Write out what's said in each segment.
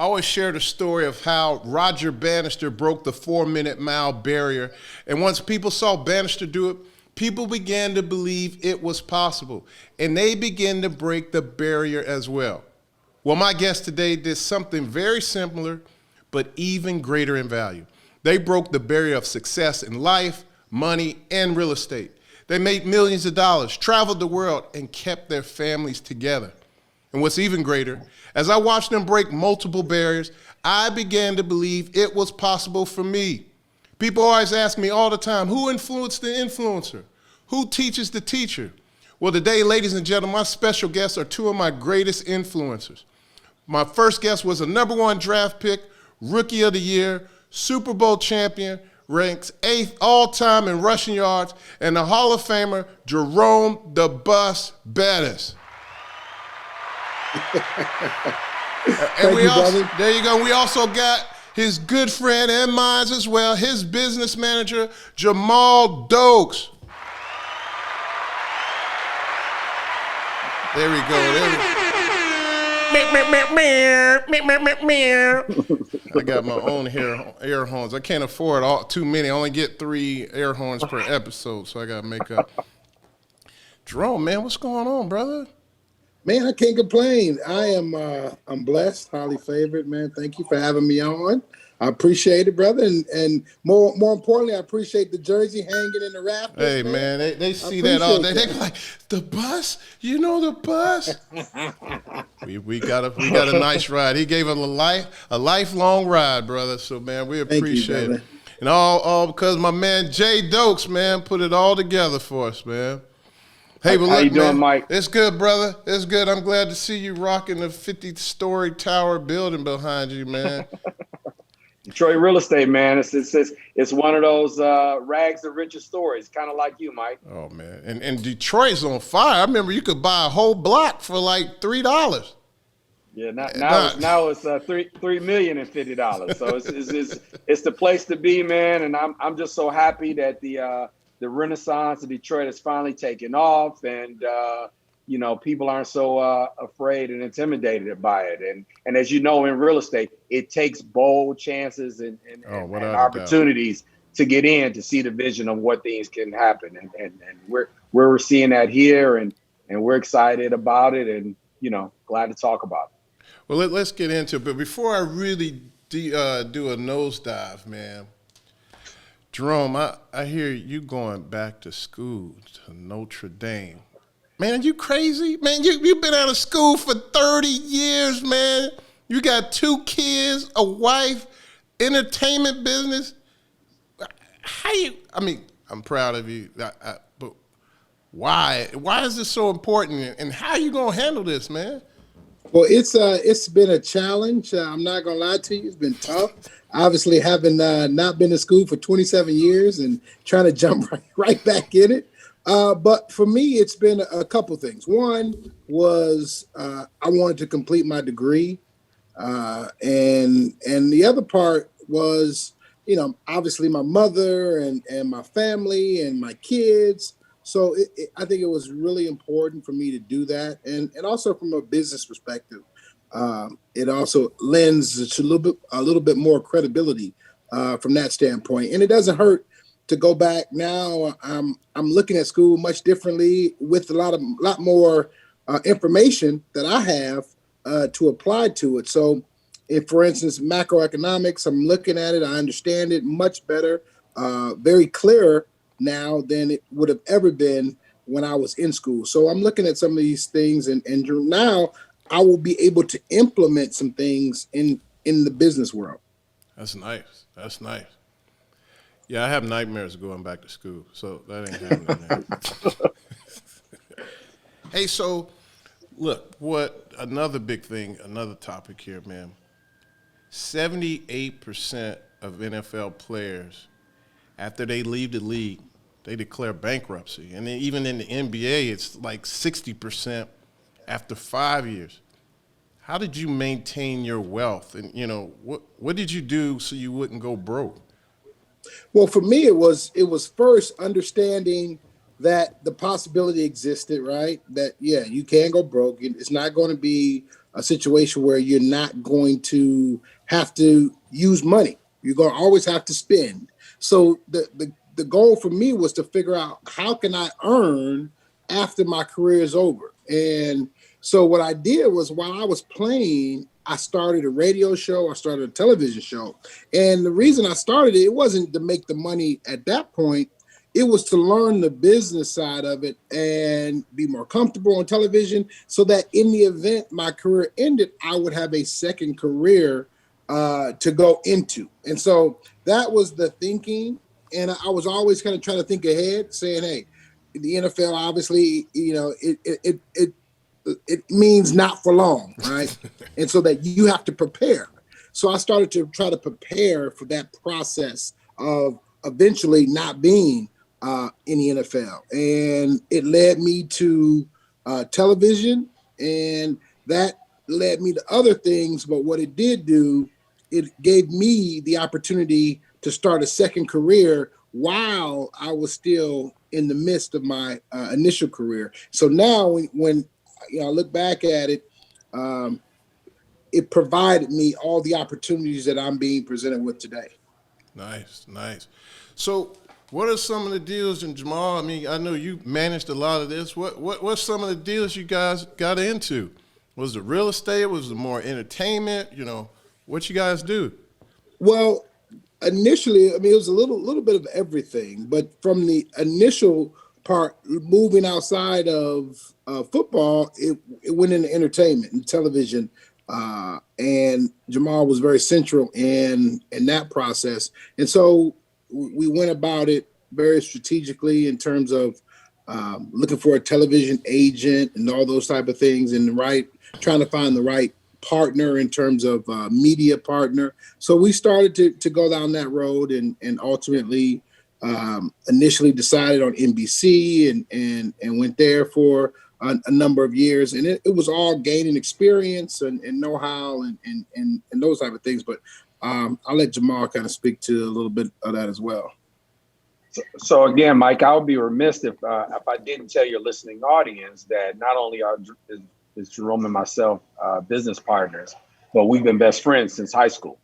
always share the story of how Roger Bannister broke the 4-minute mile barrier. And once people saw Bannister do it, people began to believe it was possible. And they began to break the barrier as well. Well, my guest today did something very similar, but even greater in value. They broke the barrier of success in life, money, and real estate. They made millions of dollars, traveled the world, and kept their families together. And what's even greater, as I watched them break multiple barriers, I began to believe it was possible for me. People always ask me all the time, who influenced the influencer? Who teaches the teacher? Well, today, ladies and gentlemen, my special guests are two of my greatest influencers. My first guest was a #1 draft pick, Rookie of the Year, Super Bowl champion, ranks 8th all-time in rushing yards, and the Hall of Famer, Jerome "the Bus" Bettis. Thank you, brother. There you go. We also got his good friend and mine as well, his business manager, Jahmal Dokes. There we go. I got my own air horns. I can't afford too many. I only get 3 air horns per episode, so I got to make up. Jerome, man, what's going on, brother? Man, I can't complain. I'm blessed, highly favored, man. Thank you for having me on. I appreciate it, brother. And more importantly, I appreciate the jersey hanging in the rafters. Hey, man, they see that all day. They go like, the bus? You know the bus? we got a nice ride. He gave us a lifelong ride, brother. So, man, we appreciate it. And all because my man Jay Dokes, man, put it all together for us, man. Hey, but look, how you doing, man, Mike? It's good, brother. It's good. I'm glad to see you rocking the 50-story tower building behind you, man. Detroit real estate, man. It's one of those rags to riches stories, kind of like you, Mike. Oh, man. And Detroit's on fire. I remember you could buy a whole block for like $3. Yeah, now it's $3,050,000. So it's the place to be, man. And I'm just so happy that the Renaissance of Detroit has finally taken off, and people aren't so afraid and intimidated by it. And as you know, in real estate, it takes bold chances and opportunities to get in, to see the vision of what things can happen. And we're seeing that here, and we're excited about it, and glad to talk about it. Well, let's get into it. But before I really do a nosedive, man, Jerome, I hear you going back to school to Notre Dame. Man, you crazy? Man, you've been out of school for 30 years, man. You got 2 kids, a wife, entertainment business. I'm proud of you, but why? Why is this so important? And how you going to handle this, man? Well, it's been a challenge. I'm not going to lie to you. It's been tough. Obviously, having not been to school for 27 years and trying to jump right back in it. But for me, it's been a couple things. One was I wanted to complete my degree. And the other part was, obviously my mother and my family and my kids. So I think it was really important for me to do that. And also from a business perspective, it also lends a little bit more credibility from that standpoint. And it doesn't hurt to go back now. I'm looking at school much differently with a lot more information that I have to apply to it. So if, for instance, macroeconomics, I'm looking at it, I understand it much better, very clear now than it would have ever been when I was in school. So I'm looking at some of these things, and now I will be able to implement some things in the business world. That's nice. That's nice. Yeah, I have nightmares going back to school, so that ain't happening. Hey, so look, another big thing, another topic here, man. 78% of NFL players, after they leave the league, they declare bankruptcy. And then even in the NBA, it's like 60% after 5 years. How did you maintain your wealth? And, what did you do so you wouldn't go broke? Well, for me, it was first understanding that the possibility existed, right? That, yeah, you can go broke. It's not going to be a situation where you're not going to have to use money. You're going to always have to spend. So the goal for me was to figure out how can I earn after my career is over. And so what I did was while I was playing, I started a radio show, I started a television show. And the reason I started it wasn't to make the money at that point. It was to learn the business side of it and be more comfortable on television so that in the event my career ended, I would have a second career to go into. And so that was the thinking. And I was always kind of trying to think ahead, saying, hey, the NFL, obviously, it means not for long, right? And so that you have to prepare. So I started to try to prepare for that process of eventually not being in the NFL. And it led me to television, and that led me to other things. But what it did do, it gave me the opportunity to start a second career while I was still in the midst of my initial career. So now when I look back at it, it provided me all the opportunities that I'm being presented with today. Nice. So what are some of the deals, and Jahmal, I mean, I know you managed a lot of this. What's some of the deals you guys got into? Was it real estate? Was it more entertainment? What you guys do? Well, initially, I mean, it was a little bit of everything, but from the initial part, moving outside of football, it went into entertainment and television, and Jahmal was very central in that process. And so we went about it very strategically in terms of looking for a television agent and all those type of things, and trying to find the right partner in terms of media partner. So we started to go down that road and ultimately initially decided on NBC and went there for a number of years. And it was all gaining experience and know-how and those type of things. But I'll let Jahmal kind of speak to a little bit of that as well. So again, Mike, I would be remiss if I didn't tell your listening audience that not only is Jerome and myself business partners, but we've been best friends since high school.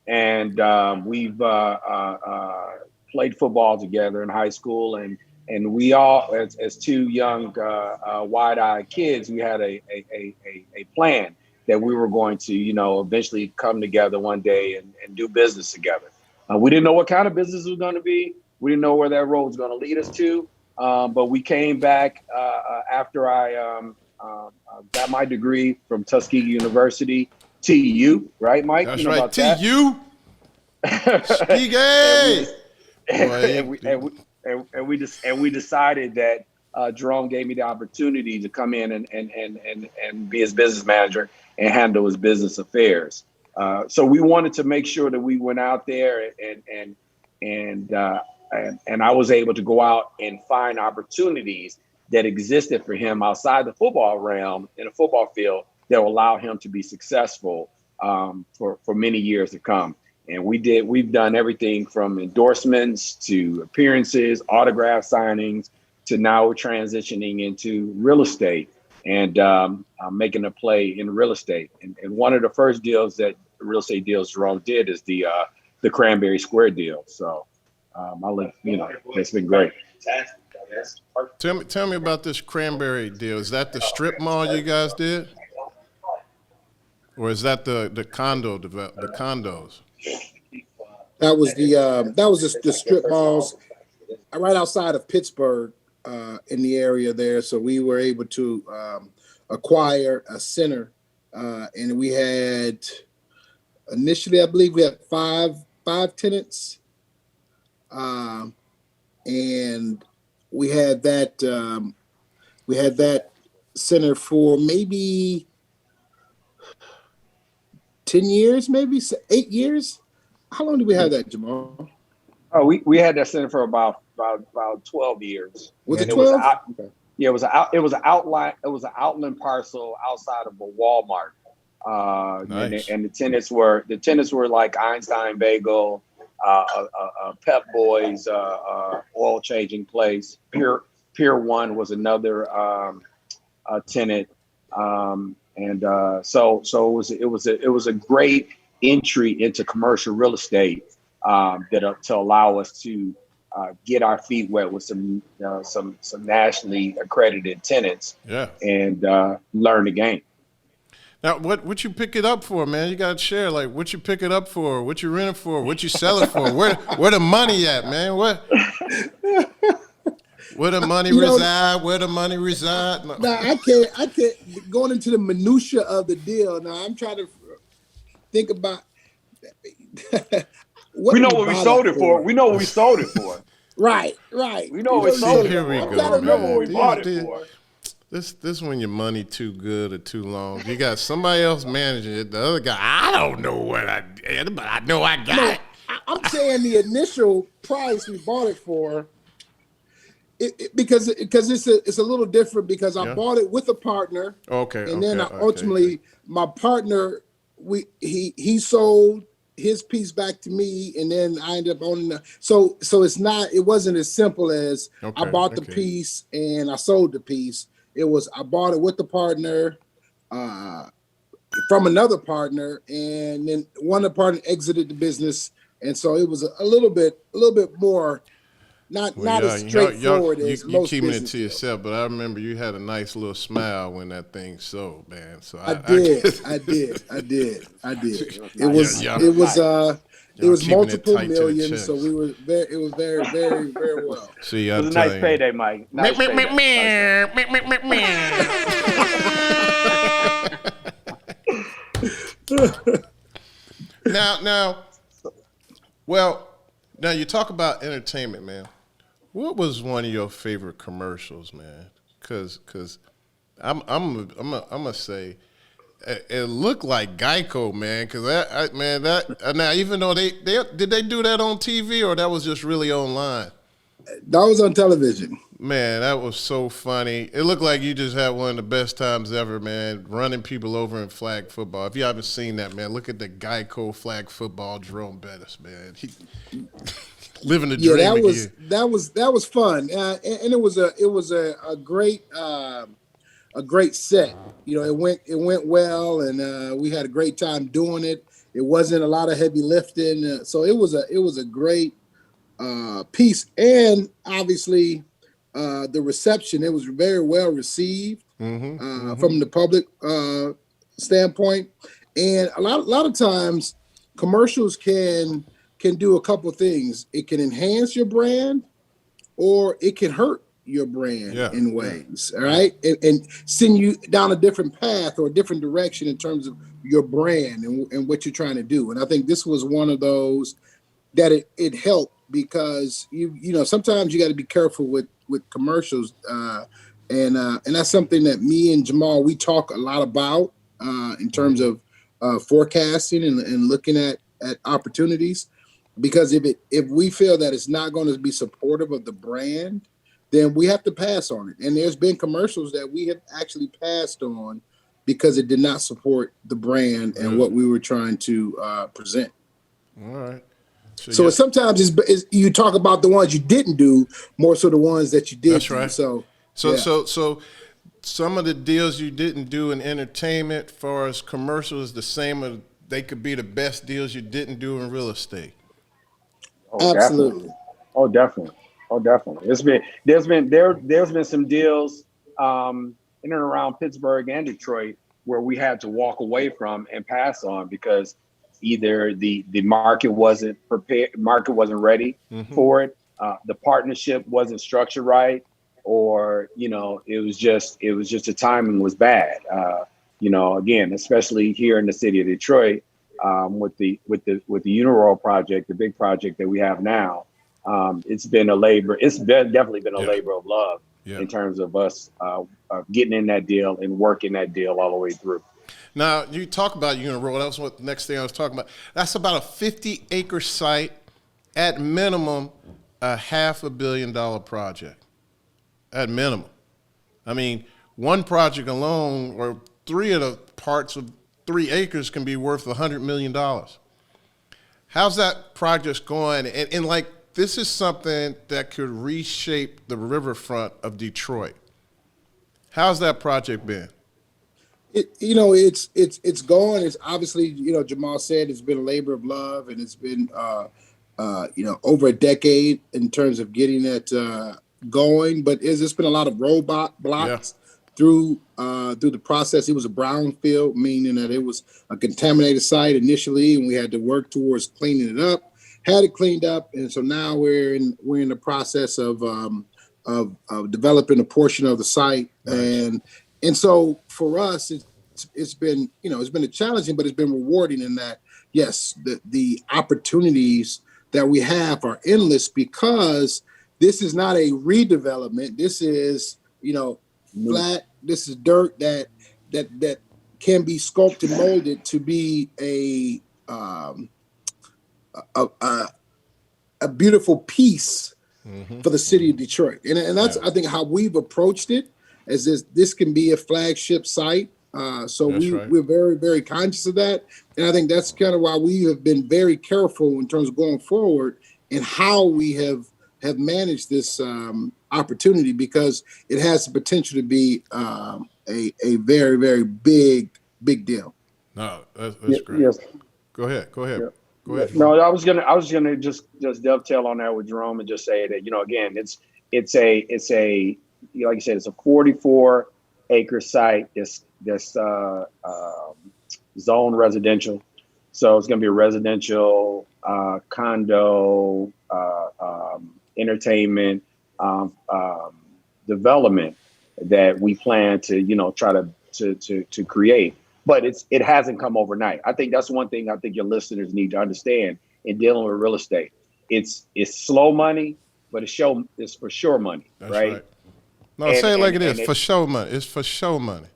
And we've played football together in high school. And we all, as two young, wide-eyed kids, we had a plan that we were going to, eventually come together one day and do business together. We didn't know what kind of business it was going to be. We didn't know where that road was going to lead us to. But we came back after I got my degree from Tuskegee University, TU, right, Mike? That's right, TU. Tuskegee. And we decided that Jerome gave me the opportunity to come in and be his business manager and handle his business affairs. So we wanted to make sure that we went out there and I was able to go out and find opportunities that existed for him outside the football realm in a football field that will allow him to be successful for many years to come. And we've done everything from endorsements to appearances, autograph signings, to now we're transitioning into real estate and making a play in real estate. And one of the first deals real estate deals Jerome did is the Cranberry Square deal. So I'll let it's been great. Tell me about this Cranberry deal. Is that the strip mall you guys did, or is that the condos? That was the strip malls right outside of Pittsburgh in the area there. So we were able to acquire a center, and we had initially, I believe, we had five tenants, and we had that center for maybe 10 years, maybe 8 years. How long did we have that, Jahmal? Oh, we had that center for about 12 years. Was it 12? Yeah, it was an outland parcel outside of a Walmart. Nice. And the tenants were like Einstein Bagel, Pep Boys, oil changing place. Pier 1 was another tenant. And so it was a great entry into commercial real estate to allow us to get our feet wet with some nationally accredited tenants. Yeah. And learn the game. Now, what you pick it up for, man? You got to share, like, what you pick it up for, what you rent it for, what you sell it for, where the money at, man? Where the money reside? Where the money reside? No. Now, I can't going into the minutia of the deal. Now, I'm trying to think about. We know what we sold it for. We know what we sold it for. Right. We know what we sold it for. Here we go, I remember what we bought it for. This when your money too good or too long. You got somebody else managing it. The other guy, I don't know what I did, but I know I got it. I'm saying the initial price we bought it for, because it's a little different because I bought it with a partner. Okay. And then ultimately my partner, he sold his piece back to me, and then I ended up owning so it wasn't as simple as I bought the piece and I sold the piece. It was I bought it with the partner, from another partner, and then one of the partner exited the business, and so it was a little bit more, not as straightforward as most keeping businesses. it to yourself, but I remember you had a nice little smile when that thing sold, man. So I did. It was multiple millions, so it was very, very, very well. See, it was a nice payday, Mike. Nice Now you talk about entertainment, man. What was one of your favorite commercials, man? Because I'm gonna say it looked like Geico, man. Because now even though they did they do that on TV or that was just really online? That was on television. Man, that was so funny. It looked like you just had one of the best times ever, man, running people over in flag football. If you haven't seen that, man, look at the Geico flag football Jerome Bettis, man. He living the dream again. That was fun, and it was a great set. You know, it went well, and we had a great time doing it. It wasn't a lot of heavy lifting, so it was a great piece, and obviously the reception, it was very well received from the public standpoint. And a lot of times commercials can do a couple things. It can enhance your brand or it can hurt your brand in ways, all right? And send you down a different path or a different direction in terms of your brand and what you're trying to do. And I think this was one of those that it helped, because you know sometimes you got to be careful with commercials, and that's something that me and Jahmal, we talk a lot about in terms of forecasting and looking at opportunities, because if we feel that it's not going to be supportive of the brand, then we have to pass on it. And there's been commercials that we have actually passed on because it did not support the brand and what we were trying to present. All right. So sometimes it's you talk about the ones you didn't do more so the ones that you did. That's right. So some of the deals you didn't do in entertainment, as far as commercials, the same. They could be the best deals you didn't do in real estate. Oh, absolutely. Definitely. There's been some deals in and around Pittsburgh and Detroit where we had to walk away from and pass on because either the market wasn't prepared, wasn't ready for it, the partnership wasn't structured right, or it was just the timing was bad. Again, especially here in the city of Detroit, with the Uniroyal project, the big project that we have now, it's definitely been a labor of love in terms of us getting in that deal and working that deal all the way through. Now, you talk about Uniroyal. That was what the next thing I was talking about. That's about a 50-acre site, at minimum, a $500 million project. At minimum. I mean, one project alone, or three of the parts of 3 acres can be worth $100 million. How's that project going? And like, this is something that could reshape the riverfront of Detroit. How's that project been? It's going. It's obviously, Jahmal said it's been a labor of love, and it's been over a decade in terms of getting it going. But it's been a lot of blocks through the process. It was a brownfield, meaning that it was a contaminated site initially, and we had to work towards cleaning it up. Had it cleaned up, and so now we're in the process of developing a portion of the site, and so for us, it's been a challenging, but it's been rewarding in that yes, the opportunities that we have are endless because this is not a redevelopment. This is flat. This is dirt that can be sculpted, molded to be a beautiful piece for the city of Detroit, and that's I think how we've approached it. As this can be a flagship site, so we're very, very conscious of that, and I think that's kind of why we have been very careful in terms of going forward and how we have managed this opportunity, because it has the potential to be a very, very big deal. No, that's great. Yes. Go ahead. Yeah. Go ahead. No, I was gonna just dovetail on that with Jerome and just say that again, it's a like you said, it's a 44-acre site. This zone residential, so it's gonna be a residential condo entertainment development that we plan to try to create. But it hasn't come overnight. I think that's one thing I think your listeners need to understand in dealing with real estate. It's slow money, but it's for sure money. That's right. No, say it like it is. For show money. It's for show money.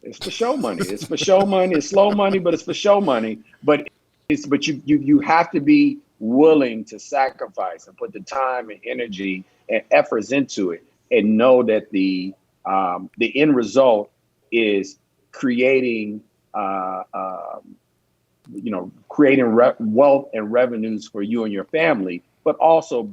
It's for show money. It's for show money. It's slow money, but it's for show money. But you have to be willing to sacrifice and put the time and energy and efforts into it, and know that the end result is creating wealth and revenues for you and your family, but also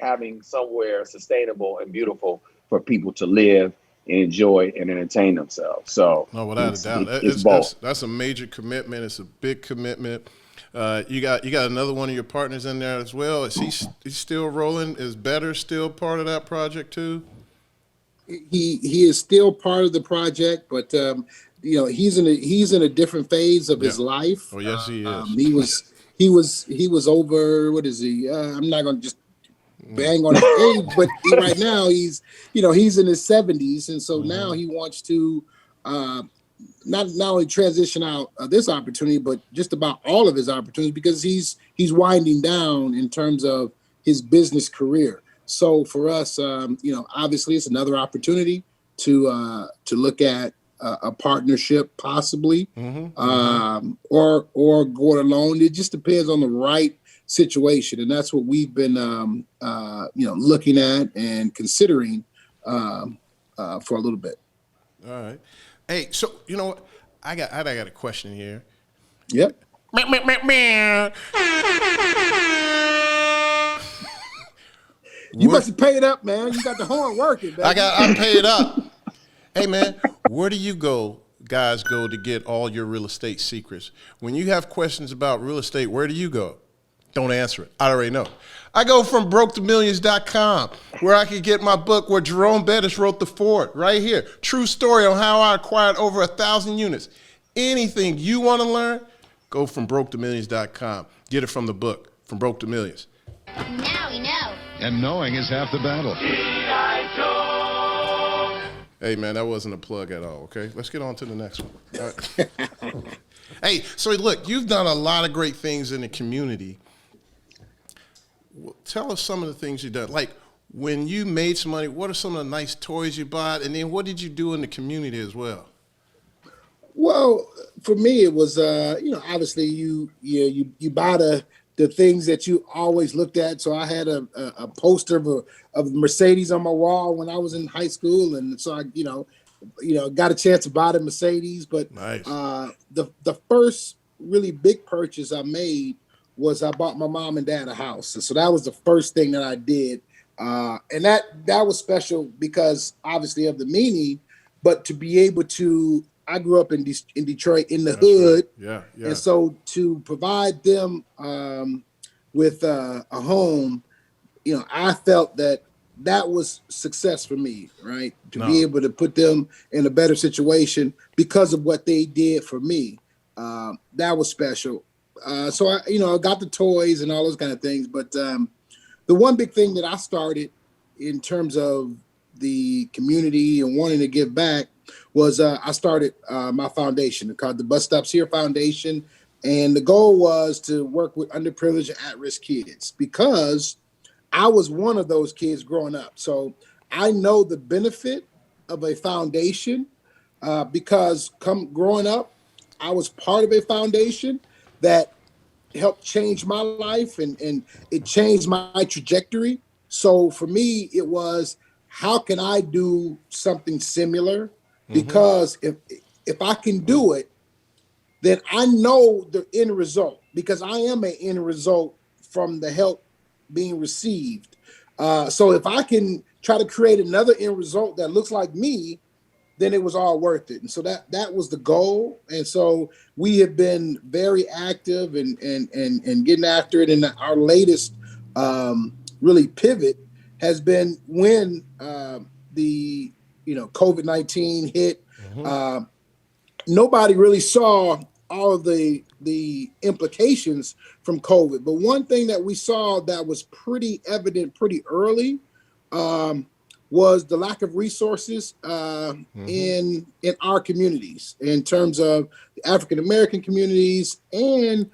having somewhere sustainable and beautiful for people to live and enjoy and entertain themselves. So no, without a doubt, it's both. That's a major commitment. It's a big commitment. You got another one of your partners in there as well. Is he still rolling? Is Bettis still part of that project too? He is still part of the project, but he's in a different phase of his life. Oh yes, he is. He was over. What is he? I'm not going to just bang on his age, but right now he's in his 70s, and so now he wants to not only transition out this opportunity, but just about all of his opportunities, because he's winding down in terms of his business career. So for us, obviously it's another opportunity to look at a partnership possibly, or go it alone. It just depends on the right situation, and that's what we've been looking at and considering for a little bit. All right. Hey, so what? I got a question here. Yep. You must have paid up, man. You got the horn working, baby. I paid up. Hey, man, where do you guys go to get all your real estate secrets? When you have questions about real estate, where do you go? Don't answer it. I already know. I go from broketomillions.com, where I can get my book where Jerome Bettis wrote The Fort, right here. True story on how I acquired over 1,000 units. Anything you want to learn, go from broketomillions.com. Get it from the book, From Broke to Millions. Now we know. And knowing is half the battle. Hey, man, that wasn't a plug at all, okay? Let's get on to the next one. All right. Hey, so look, you've done a lot of great things in the community. Tell us some of the things you've done. Like, when you made some money, what are some of the nice toys you bought? And then what did you do in the community as well? Well, for me, it was, obviously you buy the things that you always looked at. So I had a poster of Mercedes on my wall when I was in high school. And so I, got a chance to buy the Mercedes. But nice. The first really big purchase I made was I bought my mom and dad a house. And so that was the first thing that I did. And that was special because obviously of the meaning, but to be able to I grew up in Detroit in the That's hood, right. Yeah. and so to provide them with a home, I felt that was success for me, right? To be No. able to put them in a better situation because of what they did for me, that was special. So I got the toys and all those kind of things, but the one big thing that I started in terms of the community and wanting to give back was I started my foundation called the Bus Stops Here Foundation. And the goal was to work with underprivileged and at-risk kids because I was one of those kids growing up. So I know the benefit of a foundation because growing up, I was part of a foundation that helped change my life and it changed my trajectory. So for me, it was how can I do something similar? Because if I can do it, then I know the end result because I am an end result from the help being received. So if I can try to create another end result that looks like me, then it was all worth it. And so that was the goal. And so we have been very active and getting after it. And our latest really pivot has been when the COVID-19 hit. Nobody really saw all of the implications from COVID. But one thing that we saw that was pretty evident pretty early was the lack of resources in our communities in terms of the African American communities and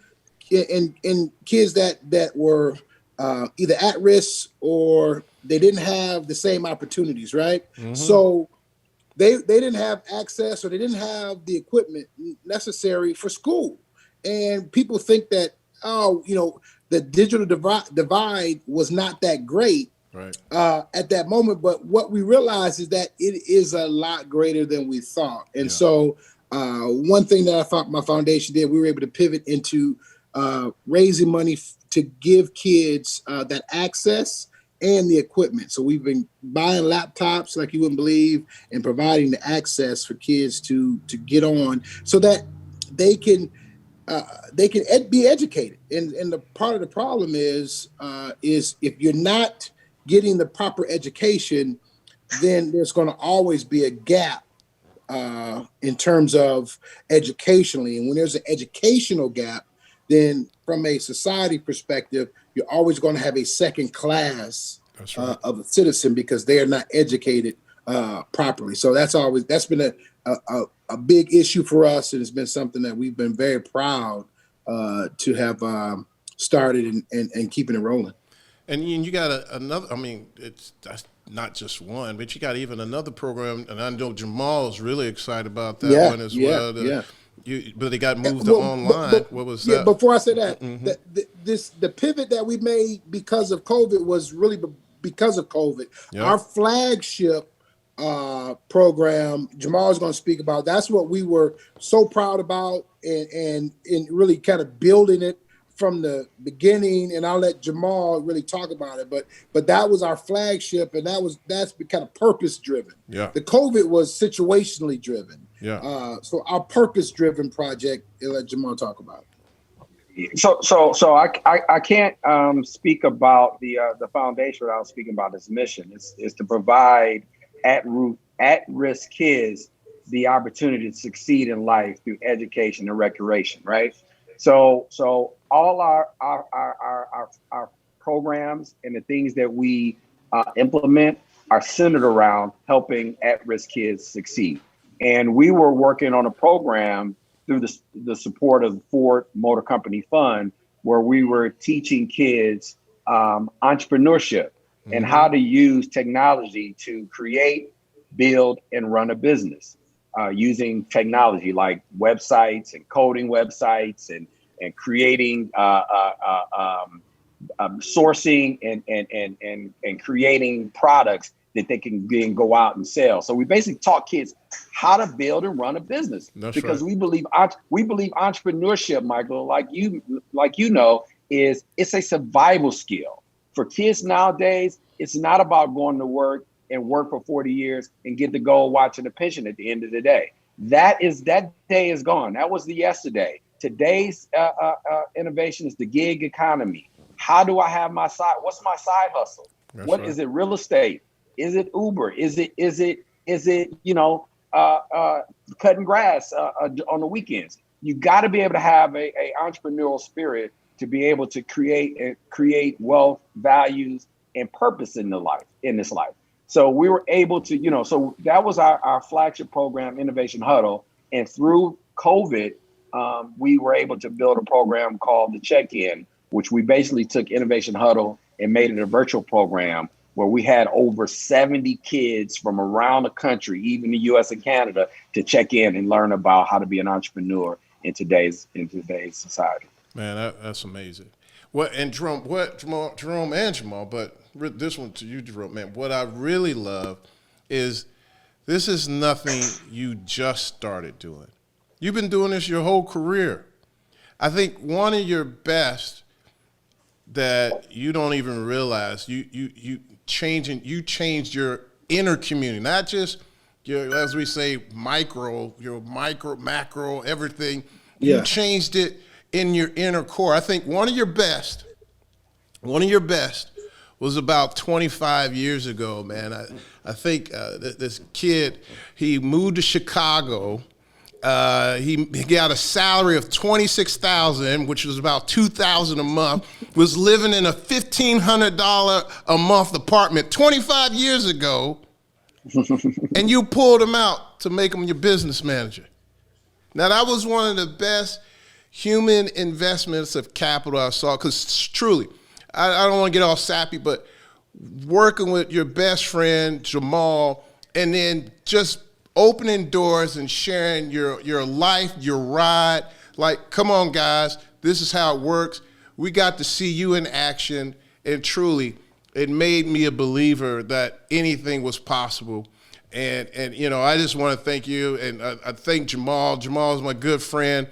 kids that were either at risk or they didn't have the same opportunities, right? So they didn't have access or they didn't have the equipment necessary for school. And people think that, the digital divide was not that great at that moment. But what we realized is that it is a lot greater than we thought. And so one thing that I thought my foundation did, we were able to pivot into raising money to give kids that access and the equipment. So we've been buying laptops like you wouldn't believe and providing the access for kids to get on so that they can be educated. And the part of the problem is if you're not getting the proper education, then there's going to always be a gap in terms of educationally. And when there's an educational gap, then from a society perspective, you're always going to have a second class of a citizen because they are not educated properly. So that's been a big issue for us, and it's been something that we've been very proud to have started and keeping it rolling. And you got another. I mean, that's not just one, but you got even another program, and I know Jahmal's really excited about that one as well. But it got moved to online. What was that? Before I say that, the pivot that we made because of COVID was really because of COVID. Our flagship program, Jahmal is going to speak about. That's what we were so proud about, and really kind of building it from the beginning. And I'll let Jahmal really talk about it. But that was our flagship, and that's kind of purpose driven. Yeah. The COVID was situationally driven. Yeah. So our purpose driven project, I'll let Jahmal talk about it. So I can't speak about the foundation without speaking about its mission. It's to provide at-risk kids the opportunity to succeed in life through education and recreation, right? So all our programs and the things that we implement are centered around helping at-risk kids succeed. And we were working on a program through the support of the Ford Motor Company Fund, where we were teaching kids entrepreneurship and how to use technology to create, build, and run a business using technology like websites and coding websites and creating sourcing and creating products that they can then go out and sell. So we basically taught kids how to build and run a business. That's because right. we believe entrepreneurship, Michael, like you know, it's a survival skill. For kids nowadays, it's not about going to work and work for 40 years and get the gold watch and a pension at the end of the day. That day is gone. That was the yesterday. Today's innovation is the gig economy. How do I have what's my side hustle? Is it real estate? Is it Uber? Is it cutting grass on the weekends? You got to be able to have a entrepreneurial spirit to be able to create wealth, values, and purpose in this life. So we were able to, so that was our flagship program, Innovation Huddle. And through COVID, we were able to build a program called the Check-In, which we basically took Innovation Huddle and made it a virtual program where we had over 70 kids from around the country, even the US and Canada, to check in and learn about how to be an entrepreneur in today's society. Man, that's amazing. Jerome and Jahmal, but this one to you, Jerome, man, what I really love is this is nothing you just started doing. You've been doing this your whole career. I think one of your best that you don't even realize, you changed your inner community, not just your, as we say, macro, everything. Yeah. You changed it in your inner core. I think one of your best was about 25 years ago, man. I think this kid, he moved to Chicago. He got a salary of $26,000, which was about $2,000 a month, was living in a $1,500 a month apartment 25 years ago, and you pulled him out to make him your business manager. Now, that was one of the best human investments of capital I saw, because truly, I don't want to get all sappy, but working with your best friend, Jahmal, and then just opening doors and sharing your life, your ride. Like, come on, guys, this is how it works. We got to see you in action, and truly, it made me a believer that anything was possible. And I just want to thank you, and I thank Jahmal. Jahmal is my good friend.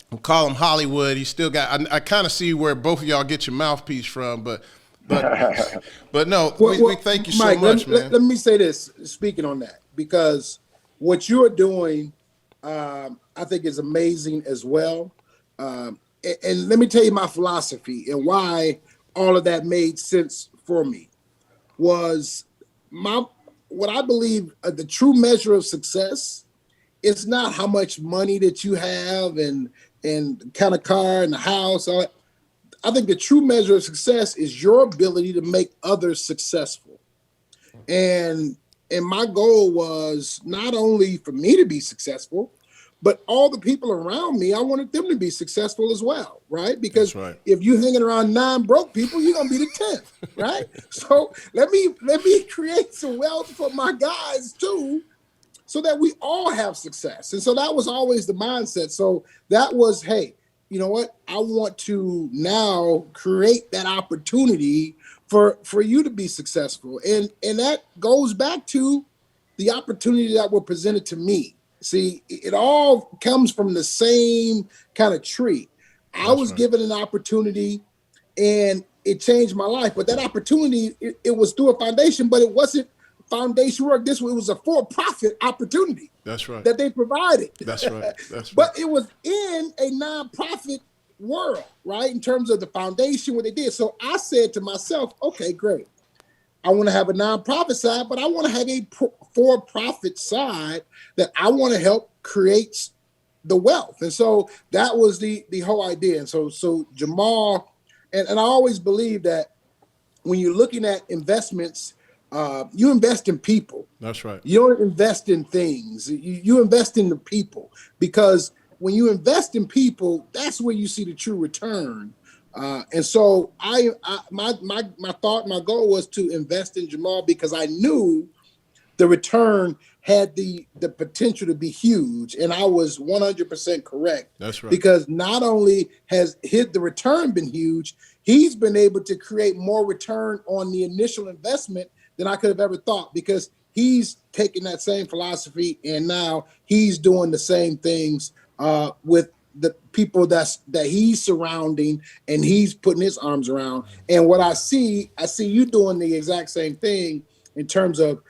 I call him Hollywood. He's still got. I kind of see where both of y'all get your mouthpiece from, but no, we thank you Mike, so much, man. Let me say this, speaking on that, because what you're doing, I think, is amazing as well. And let me tell you my philosophy and why all of that made sense for me. Was what I believe the true measure of success is not how much money that you have and kind of car and the house. I think the true measure of success is your ability to make others successful. And my goal was not only for me to be successful, but all the people around me, I wanted them to be successful as well, right? Because if you're hanging around 9 broke people, you're gonna be the 10th, right? So let me create some wealth for my guys too, so that we all have success. And so that was always the mindset. So that was, hey, you know what? I want to now create that opportunity for you to be successful. And that goes back to the opportunity that were presented to me. See, it all comes from the same kind of tree. I was given an opportunity and it changed my life. But that opportunity, it was through a foundation, but it wasn't foundation work. It was a for-profit opportunity. That's right. That they provided. That's right. But it was in a nonprofit world, right? In terms of the foundation, what they did. So I said to myself, okay, great. I want to have a nonprofit side, but I want to have a for-profit side that I want to help create the wealth. And so that was the whole idea. And so Jahmal, and I always believe that when you're looking at investments, you invest in people. That's right. You don't invest in things. You invest in the people, because when you invest in people, that's where you see the true return. And so my goal was to invest in Jahmal because I knew the return had the potential to be huge, and I was 100% correct. That's right. Because not only has the return been huge, he's been able to create more return on the initial investment than I could have ever thought, because he's taken that same philosophy and now he's doing the same things with the people that he's surrounding and he's putting his arms around. And what I see you doing the exact same thing in terms of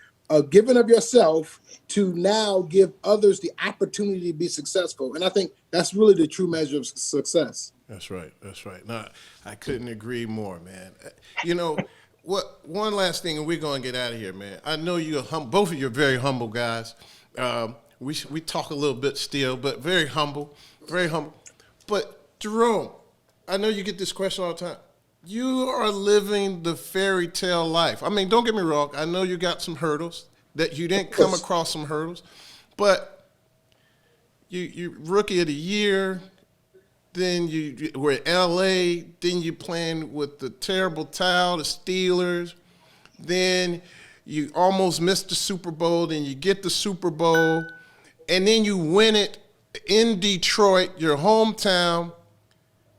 giving of yourself to now give others the opportunity to be successful. And I think that's really the true measure of success. That's right. That's right. No, I couldn't agree more, man. You know, one last thing, and we're going to get out of here, man. I know you're both of you are very humble guys. We talk a little bit still, but very humble, very humble. But Jerome, I know you get this question all the time. You are living the fairy tale life. I mean, don't get me wrong. I know you got some hurdles, that you didn't come across some hurdles, but you rookie of the year. Then you were in L.A. Then you playing with the terrible Towel, the Steelers. Then you almost missed the Super Bowl. Then you get the Super Bowl. And then you win it in Detroit, your hometown.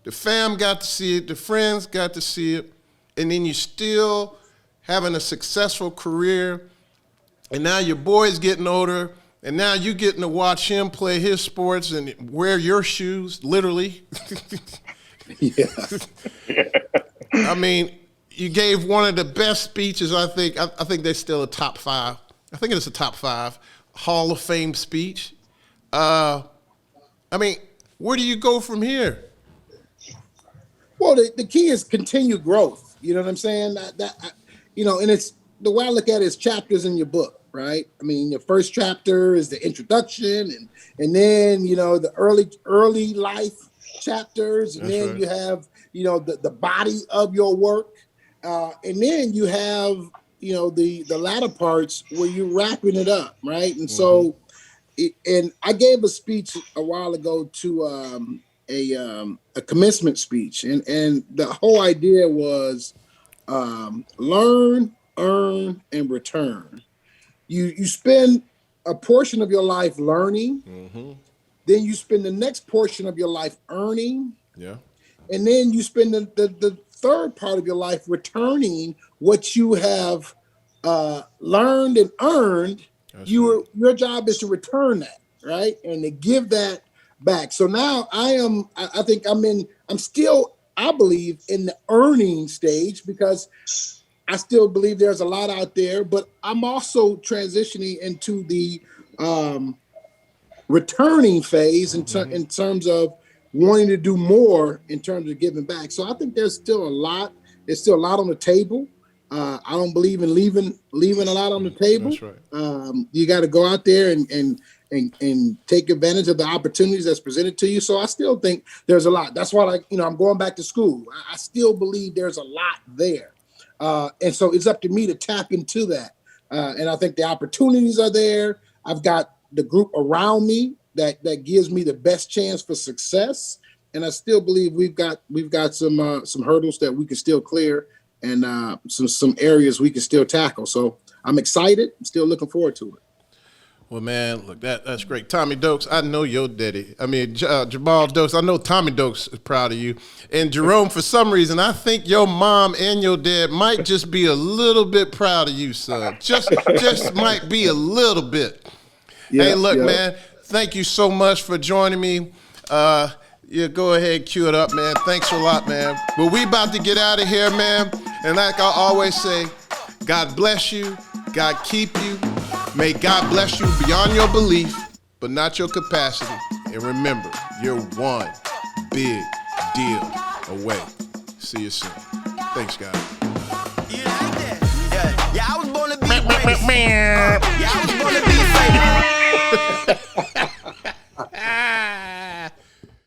The fam got to see it. The friends got to see it. And then you still having a successful career. And now your boy's getting older. And now you getting to watch him play his sports and wear your shoes, literally. Yeah. I mean, you gave one of the best speeches, I think. I think they're still a top 5. I think it's a top 5 Hall of Fame speech. I mean, where do you go from here? Well, the key is continued growth. You know what I'm saying? And it's the way I look at it is chapters in your book. Right. I mean, your first chapter is the introduction and then, the early life chapters. And then you have, the body of your work. And then you have, the latter parts where you're wrapping it up. Right. And so and I gave a speech a while ago to a commencement speech. And the whole idea was learn, earn, and return. You spend a portion of your life learning, then you spend the next portion of your life earning, and then you spend the third part of your life returning what you have learned and earned. Your job is to return that, right, and to give that back. So now I believe in the earning stage because I still believe there's a lot out there, but I'm also transitioning into the returning phase in terms of wanting to do more in terms of giving back. So I think there's still a lot. There's still a lot on the table. I don't believe in leaving a lot on the table. That's right. You got to go out there and take advantage of the opportunities that's presented to you. So I still think there's a lot. That's why, I'm going back to school. I still believe there's a lot there. And so it's up to me to tap into that. And I think the opportunities are there. I've got the group around me that gives me the best chance for success. And I still believe we've got some hurdles that we can still clear and some areas we can still tackle. So I'm excited. I'm still looking forward to it. Well, man, look, that's great. Tommy Dokes, I know your daddy. I mean, Jahmal Dokes, I know Tommy Dokes is proud of you. And Jerome, for some reason, I think your mom and your dad might just be a little bit proud of you, son. Just might be a little bit. Yeah, hey, look, man, thank you so much for joining me. Go ahead, cue it up, man. Thanks a lot, man. But we about to get out of here, man. And like I always say, God bless you. God keep you. May God bless you beyond your belief, but not your capacity. And remember, you're one big deal away. See you soon. Thanks, guys. You like that? Yeah, I was born to be great. Yeah, I was born to be famous.